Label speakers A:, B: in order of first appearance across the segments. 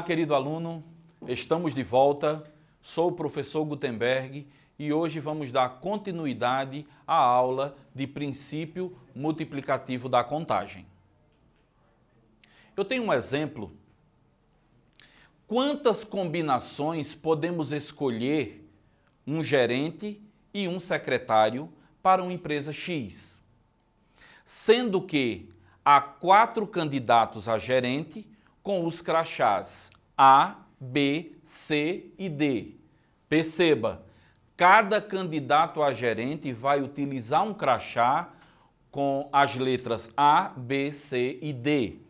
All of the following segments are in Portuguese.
A: Olá, querido aluno, estamos de volta, sou o professor Gutenberg e hoje vamos dar continuidade à aula de princípio multiplicativo da contagem. Eu tenho um exemplo. Quantas combinações podemos escolher um gerente e um secretário para uma empresa X? Sendo que há 4 candidatos a gerente com os crachás A, B, C e D. Perceba, cada candidato a gerente vai utilizar um crachá com as letras A, B, C e D,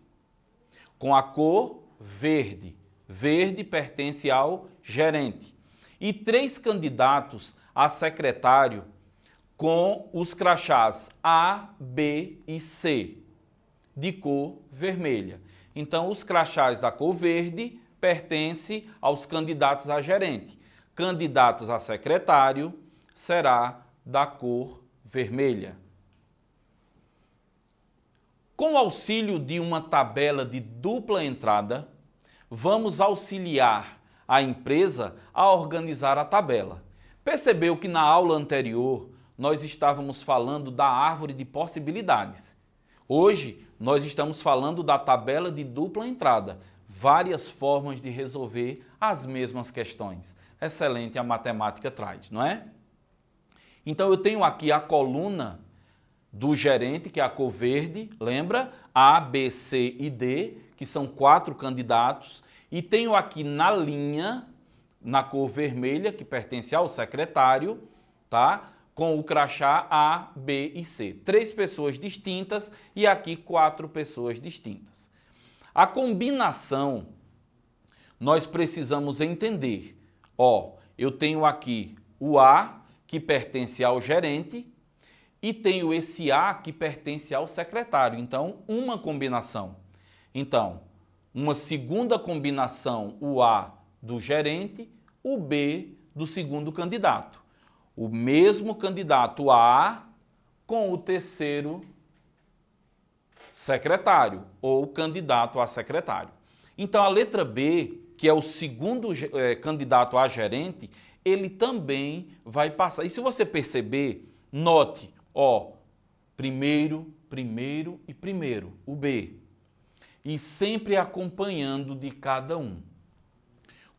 A: com a cor verde. Verde pertence ao gerente. E 3 candidatos a secretário com os crachás A, B e C, de cor vermelha. Então, os crachás da cor verde pertencem aos candidatos a gerente. Candidatos a secretário será da cor vermelha. Com o auxílio de uma tabela de dupla entrada, vamos auxiliar a empresa a organizar a tabela. Percebeu que na aula anterior nós estávamos falando da árvore de possibilidades. Hoje nós estamos falando da tabela de dupla entrada, várias formas de resolver as mesmas questões. Excelente a matemática traz, não é? Então eu tenho aqui a coluna do gerente, que é a cor verde, lembra? A, B, C e D, que são 4 candidatos, e tenho aqui na linha, na cor vermelha, que pertence ao secretário, tá? Com o crachá A, B e C. 3 pessoas distintas e aqui 4 pessoas distintas. A combinação, nós precisamos entender. Ó, eu tenho aqui o A, que pertence ao gerente, e tenho esse A, que pertence ao secretário. Então, uma combinação. Então, uma segunda combinação, o A do gerente, o B do segundo candidato. O mesmo candidato A com o terceiro secretário ou candidato a secretário. Então, a letra B, que é o segundo candidato a gerente, ele também vai passar. E se você perceber, note, ó, primeiro e primeiro, o B. E sempre acompanhando de cada um.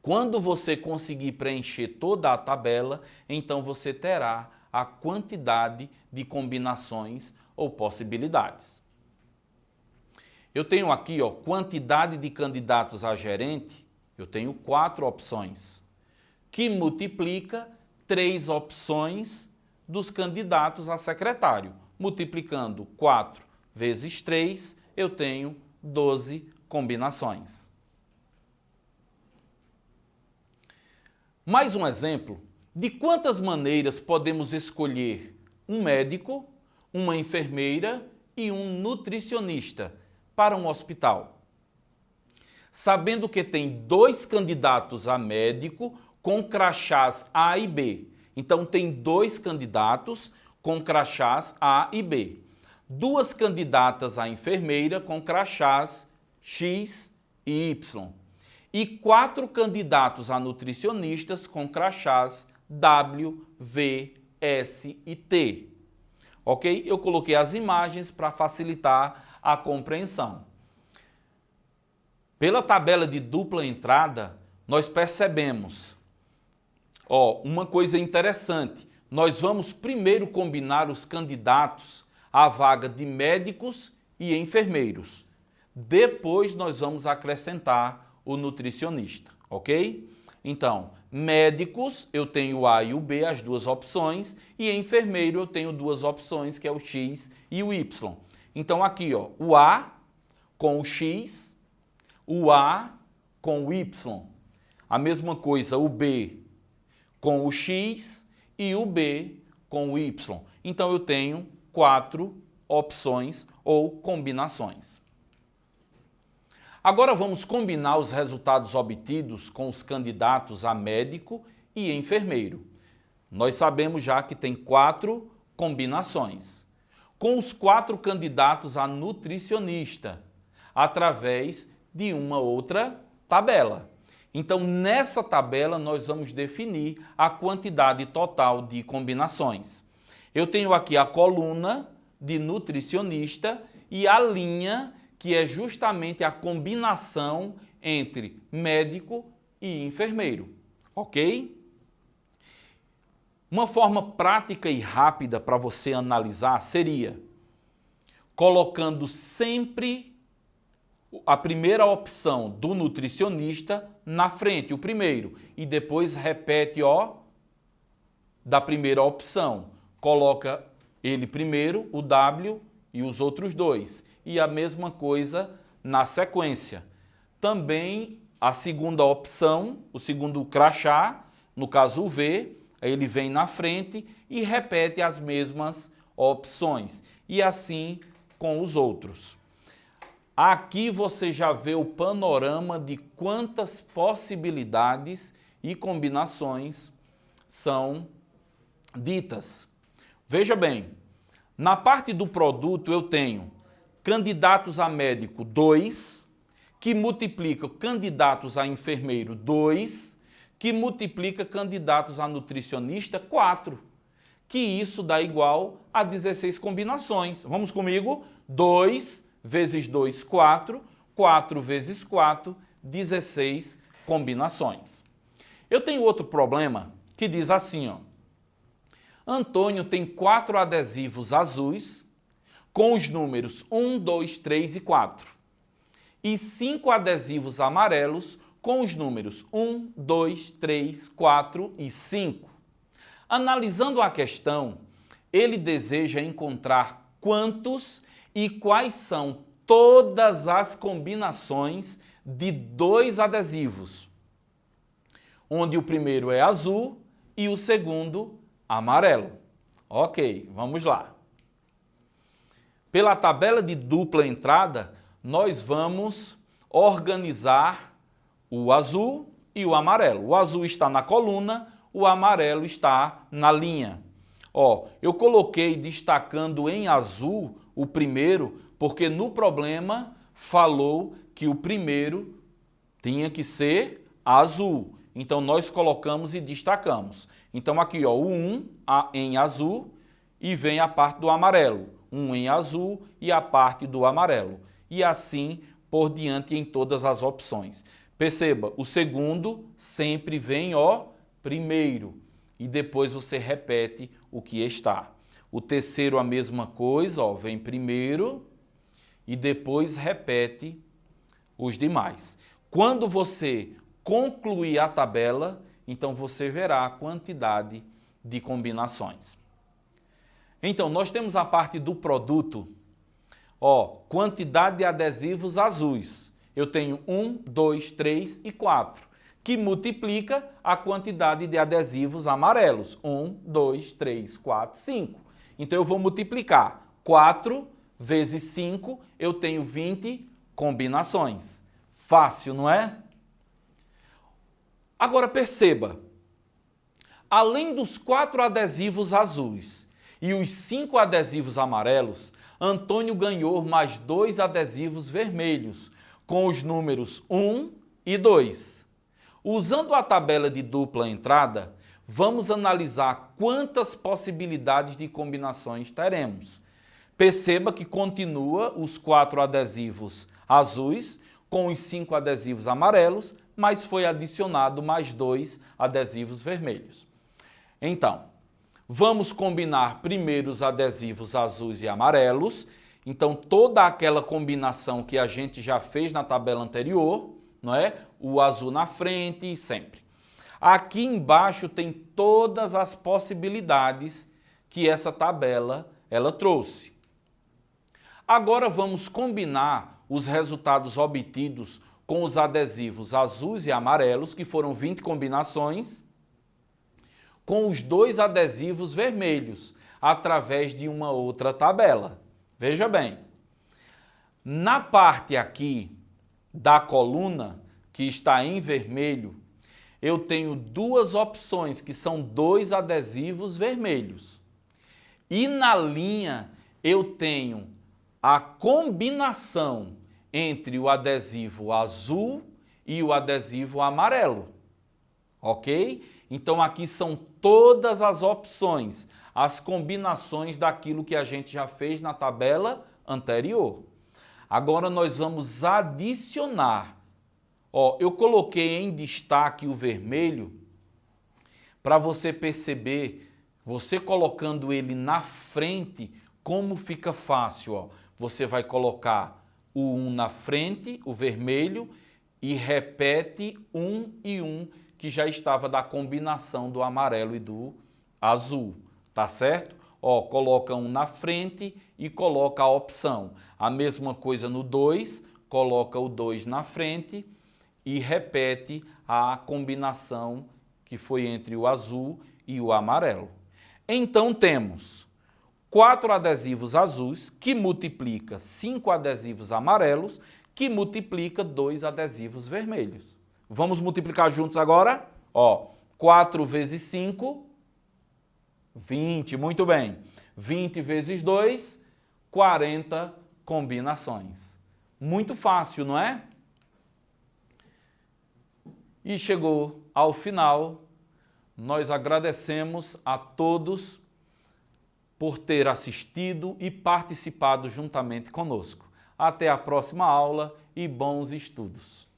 A: Quando você conseguir preencher toda a tabela, então você terá a quantidade de combinações ou possibilidades. Eu tenho aqui, ó, quantidade de candidatos a gerente, eu tenho 4 opções, que multiplica 3 opções dos candidatos a secretário. Multiplicando 4 vezes 3, eu tenho 12 combinações. Mais um exemplo de quantas maneiras podemos escolher um médico, uma enfermeira e um nutricionista para um hospital. Sabendo que tem 2 candidatos a médico com crachás A e B. Então, tem 2 candidatos com crachás A e B. 2 candidatas a enfermeira com crachás X e Y. E 4 candidatos a nutricionistas com crachás W, V, S e T. Ok? Eu coloquei as imagens para facilitar a compreensão. Pela tabela de dupla entrada, nós percebemos, ó, uma coisa interessante. Nós vamos primeiro combinar os candidatos à vaga de médicos e enfermeiros. Depois nós vamos acrescentar o nutricionista, ok? Então, médicos, eu tenho o A e o B, as 2 opções, e enfermeiro eu tenho 2 opções, que é o X e o Y. Então, aqui, ó, o A com o X, o A com o Y. A mesma coisa, o B com o X e o B com o Y. Então, eu tenho 4 opções ou combinações. Agora vamos combinar os resultados obtidos com os candidatos a médico e enfermeiro. Nós sabemos já que tem 4 combinações. Com os 4 candidatos a nutricionista, através de uma outra tabela. Então, nessa tabela, nós vamos definir a quantidade total de combinações. Eu tenho aqui a coluna de nutricionista e a linha, que é justamente a combinação entre médico e enfermeiro, ok? Uma forma prática e rápida para você analisar seria colocando sempre a primeira opção do nutricionista na frente, o primeiro, e depois repete, ó, da primeira opção. Coloca ele primeiro, o W e os outros dois. E a mesma coisa na sequência. Também a segunda opção, o segundo crachá, no caso o V, ele vem na frente e repete as mesmas opções. E assim com os outros. Aqui você já vê o panorama de quantas possibilidades e combinações são ditas. Veja bem, na parte do produto eu tenho candidatos a médico 2, que multiplica candidatos a enfermeiro 2, que multiplica candidatos a nutricionista 4, que isso dá igual a 16 combinações. Vamos comigo? 2 vezes 2, 4, 4 vezes 4, 16 combinações. Eu tenho outro problema que diz assim, ó. Antônio tem 4 adesivos azuis com os números 1, 2, 3 e 4 e 5 adesivos amarelos com os números 1, 2, 3, 4 e 5. Analisando a questão, ele deseja encontrar quantos e quais são todas as combinações de 2 adesivos, onde o primeiro é azul e o segundo amarelo. Ok, vamos lá. Pela tabela de dupla entrada, nós vamos organizar o azul e o amarelo. O azul está na coluna, o amarelo está na linha. Ó, eu coloquei destacando em azul o primeiro, porque no problema falou que o primeiro tinha que ser azul. Então, nós colocamos e destacamos. Então, aqui, ó, o 1 em azul e vem a parte do amarelo. 1 em azul e a parte do amarelo. E assim por diante em todas as opções. Perceba, o segundo sempre vem, ó, primeiro. E depois você repete o que está. O terceiro, a mesma coisa, ó, vem primeiro e depois repete os demais. Quando você concluir a tabela, então você verá a quantidade de combinações. Então, nós temos a parte do produto, ó, quantidade de adesivos azuis. Eu tenho 1, 2, 3 e 4, que multiplica a quantidade de adesivos amarelos. 1, 2, 3, 4, 5. Então, eu vou multiplicar 4 vezes 5, eu tenho 20 combinações. Fácil, não é? Agora perceba, além dos 4 adesivos azuis e os 5 adesivos amarelos, Antônio ganhou mais 2 adesivos vermelhos, com os números 1 e 2. Usando a tabela de dupla entrada, vamos analisar quantas possibilidades de combinações teremos. Perceba que continua os 4 adesivos azuis com os 5 adesivos amarelos, mas foi adicionado mais 2 adesivos vermelhos. Então, vamos combinar primeiro os adesivos azuis e amarelos. Então, toda aquela combinação que a gente já fez na tabela anterior, não é? O azul na frente e sempre. Aqui embaixo tem todas as possibilidades que essa tabela ela trouxe. Agora vamos combinar os resultados obtidos com os adesivos azuis e amarelos, que foram 20 combinações, com os 2 adesivos vermelhos, através de uma outra tabela. Veja bem, na parte aqui da coluna, que está em vermelho, eu tenho 2 opções, que são 2 adesivos vermelhos. E na linha, eu tenho a combinação entre o adesivo azul e o adesivo amarelo. Ok? Então aqui são todas as opções, as combinações daquilo que a gente já fez na tabela anterior. Agora nós vamos adicionar. Ó, eu coloquei em destaque o vermelho para você perceber, você colocando ele na frente, como fica fácil. Ó. Você vai colocar o 1 na frente, o vermelho, e repete 1 e 1, que já estava da combinação do amarelo e do azul, tá certo? Ó, coloca 1 na frente e coloca a opção. A mesma coisa no 2, coloca o 2 na frente e repete a combinação que foi entre o azul e o amarelo. Então temos 4 adesivos azuis, que multiplica 5 adesivos amarelos, que multiplica 2 adesivos vermelhos. Vamos multiplicar juntos agora? Ó, 4 vezes 5, 20, muito bem. 20 vezes 2, 40 combinações. Muito fácil, não é? E chegou ao final. Nós agradecemos a todos por ter assistido e participado juntamente conosco. Até a próxima aula e bons estudos!